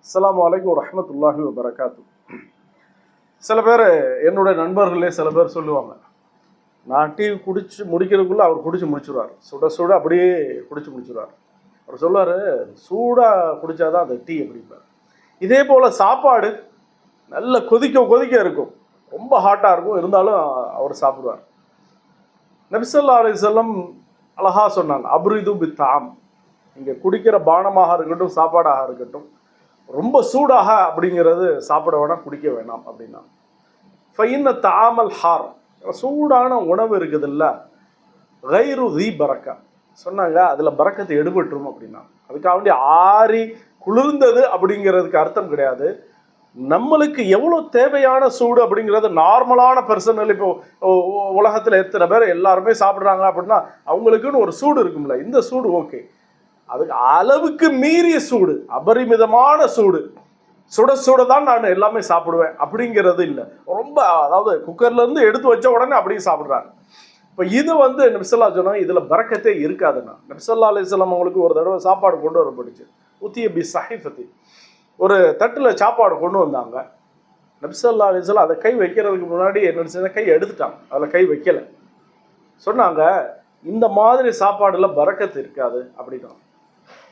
அஸ்ஸலாமு அலைக்கும் வரஹ்மத்துல்லாஹி வபரகாத்து. சில பேர் என்னுடைய நண்பர்களே சில பேர் சொல்லுவாங்க, நான் டீ குடிச்சு முடிக்கிறதுக்குள்ளே அவர் குடிச்சு முடிச்சுருவார். சுட சுட அப்படியே குடிச்சு முடிச்சுருவார். அவர் சொல்லுவார், சூடாக குடித்தாதான் அந்த டீ அப்படிம்பார். இதே போல் சாப்பாடு நல்ல கொதிக்க கொதிக்க இருக்கும், ரொம்ப ஹாட்டாக இருக்கும், இருந்தாலும் அவர் சாப்பிடுவார். நபி ஸல்லல்லாஹு அலைஹி வஸல்லம் அழகா சொன்னாங்க, அப்ரிது பித்தாம், இங்கே குடிக்கிற பானமாக இருக்கட்டும் சாப்பாடாக இருக்கட்டும் ரொம்ப சூடாக அப்படிங்கிறது சாப்பிட வேணாம், குடிக்க வேணாம் அப்படின்னா. ஃபைன்ன தாமல் ஹார், சூடான உணவு இருக்குது இல்லை, கைரு தி பரக்கா சொன்னாங்க, அதில் பரக்கத்தை எடுபட்டுரும் அப்படின்னா. அதுக்காக வேண்டி ஆறி குளிர்ந்தது அப்படிங்கிறதுக்கு அர்த்தம் கிடையாது. நம்மளுக்கு எவ்வளோ தேவையான சூடு அப்படிங்கிறது நார்மலான பர்சனல். இப்போ உலகத்தில் எத்தனை பேர் எல்லாருமே சாப்பிட்றாங்க அப்படின்னா அவங்களுக்குன்னு ஒரு சூடு இருக்கும்ல, இந்த சூடு ஓகே. அதுக்கு அளவுக்கு மீறிய சூடு, அபரிமிதமான சூடு, சுட சுட தான் நான் எல்லாமே சாப்பிடுவேன் அப்படிங்கிறது இல்லை. ரொம்ப அதாவது குக்கர்லேருந்து எடுத்து வச்ச உடனே அப்படியே சாப்பிட்றாங்க. இப்போ இது நபி ஸல்லல்லாஹு சொன்னாங்க, இதில் பரக்கத்தே இருக்காதுண்ணா. நபி ஸல்லல்லாஹு அலைஹி வஸல்லம் அவங்களுக்கு ஒரு தடவை சாப்பாடு கொண்டு வரப்பட்டுச்சு. உத்திய பி சஹீஃபத்தி, ஒரு தட்டில் சாப்பாடு கொண்டு வந்தாங்க. நபி ஸல்லல்லாஹு அலைஹி வஸல்லம் அதை கை வைக்கிறதுக்கு முன்னாடி என்ன செஞ்ச, கை எடுத்துட்டாங்க, அதில் கை வைக்கலை. சொன்னாங்க, இந்த மாதிரி சாப்பாடுல பரக்கத்து இருக்காது அப்படின்னா.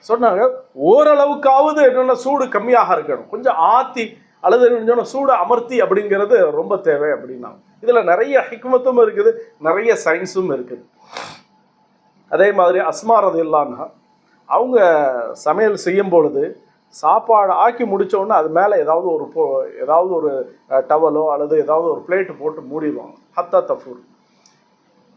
சொன்னாங்க, ஓரளவுக்காவது என்னென்ன சூடு கம்மியாக இருக்கணும், கொஞ்சம் ஆத்தி அல்லது என்ன சூடு அமர்த்தி அப்படிங்கிறது ரொம்ப தேவை அப்படின்னா. இதில் நிறைய ஹிக்மத்தும் இருக்குது, நிறைய சயின்ஸும் இருக்குது. அதே மாதிரி அஸ்மா ரலியல்லாஹு அன்ஹா அவங்க சமையல் செய்யும் பொழுது சாப்பாடு ஆக்கி முடித்தோடனே அது மேலே ஏதாவது ஒரு டவலோ அல்லது ஏதாவது ஒரு பிளேட்டு போட்டு மூடிடுவாங்க. ஹத்தா தஃபூர்,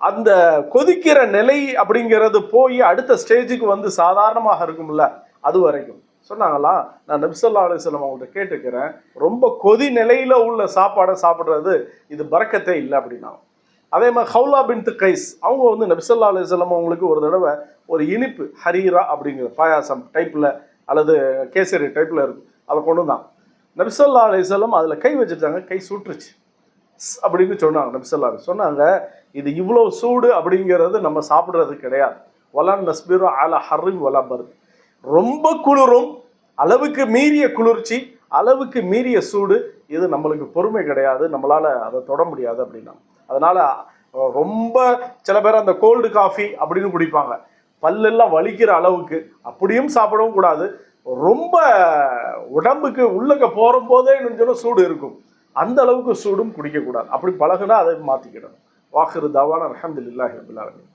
அந்த கொதிக்கிற நிலை அப்படிங்கிறது போய் அடுத்த ஸ்டேஜுக்கு சாதாரணமாக இருக்கும்ல, அது வரைக்கும் சொன்னாங்களா. நான் நபி ஸல்லல்லாஹு அலைஹி வஸல்லம் அவங்கள்ட்ட கேட்டுக்கிறேன், ரொம்ப கொதி நிலையில் உள்ள சாப்பாடை சாப்பிட்றது இது பரக்கத்தே இல்லை அப்படின்னா. அதே மாதிரி ஹவுலா பின்த் கைஸ் அவங்க நபி ஸல்லல்லாஹு அலைஹி வஸல்லம் அவங்களுக்கு ஒரு தடவை ஒரு இனிப்பு ஹரீரா அப்படிங்கிற பாயாசம் டைப்பில் அல்லது கேசரி டைப்பில் இருக்கும், அதை கொண்டு தான் நபி ஸல்லல்லாஹு அலைஹி வஸல்லம் அதில் கை வச்சுட்டாங்க, கை சுட்டுருச்சு அப்படின்னு சொன்னாங்க. நபி ஸல்லல்லாஹு அலைஹி வஸல்லம் சொன்னாங்க, இது இவ்வளோ சூடு அப்படிங்கிறது நம்ம சாப்பிட்றது கிடையாது. வலன் நஸ்பிரு அலா ஹர்ரின் வலா பர்த், ரொம்ப குளிரும், அளவுக்கு மீறிய குளிர்ச்சி, அளவுக்கு மீறிய சூடு, இது நம்மளுக்கு பொறுமை கிடையாது, நம்மளால் அதை தொட முடியாது அப்படின்னா. அதனால் ரொம்ப சில பேர் அந்த கோல்டு காஃபி அப்படின்னு குடிப்பாங்க, பல்லெல்லாம் வலிக்கிற அளவுக்கு, அப்படியும் சாப்பிடவும் கூடாது. ரொம்ப உடம்புக்கு உள்ளங்க போகிற போதே சூடு இருக்கும், அந்த அளவுக்கு சூடும் குடிக்கக்கூடாது. அப்படி பழகுனா அதை மாற்றிக்கிடணும். வாஹிரு தாவானா அல்ஹம்துலில்லாஹி ரப்பில் ஆலமீன்.